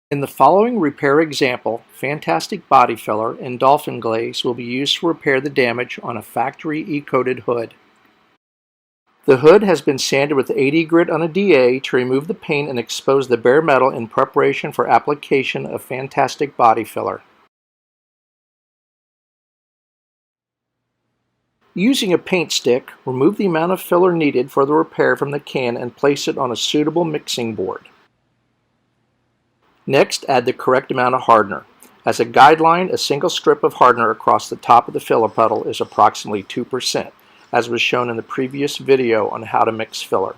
In the following repair example, Fantastic Body Filler and Dolphin Glaze will be used to repair the damage on a factory E-coated hood. The hood has been sanded with 80 grit on a DA to remove the paint and expose the bare metal in preparation for application of Fantastic Body Filler. Using a paint stick, remove the amount of filler needed for the repair from the can and place it on a suitable mixing board. Next, add the correct amount of hardener. As a guideline, a single strip of hardener across the top of the filler puddle is approximately 2%, as was shown in the previous video on how to mix filler.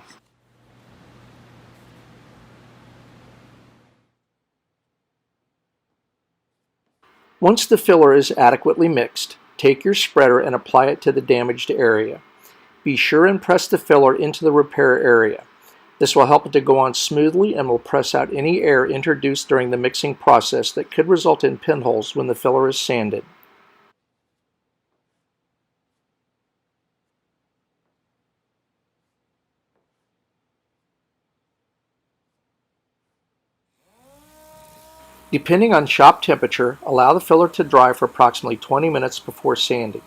Once the filler is adequately mixed, take your spreader and apply it to the damaged area. Be sure and press the filler into the repair area. This will help it to go on smoothly and will press out any air introduced during the mixing process that could result in pinholes when the filler is sanded. Depending on shop temperature, allow the filler to dry for approximately 20 minutes before sanding.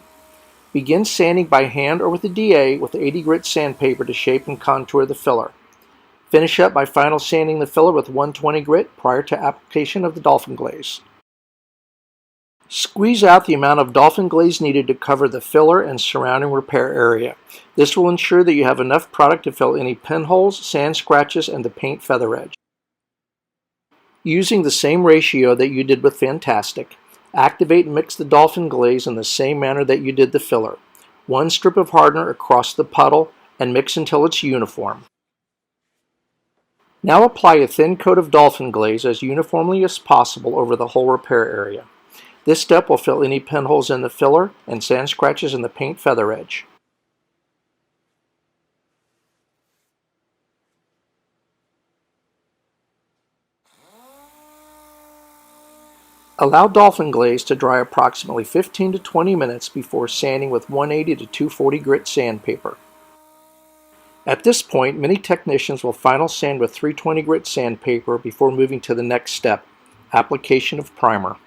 Begin sanding by hand or with a DA with 80 grit sandpaper to shape and contour the filler. Finish up by final sanding the filler with 120 grit prior to application of the Dolphin Glaze. Squeeze out the amount of Dolphin Glaze needed to cover the filler and surrounding repair area. This will ensure that you have enough product to fill any pinholes, sand scratches, and the paint feather edge. Using the same ratio that you did with Fantastic, activate and mix the Dolphin Glaze in the same manner that you did the filler. One strip of hardener across the puddle and mix until it's uniform. Now apply a thin coat of Dolphin Glaze as uniformly as possible over the whole repair area. This step will fill any pinholes in the filler and sand scratches in the paint feather edge. Allow Dolphin Glaze to dry approximately 15 to 20 minutes before sanding with 180 to 240 grit sandpaper. At this point, many technicians will final sand with 320 grit sandpaper before moving to the next step, application of primer.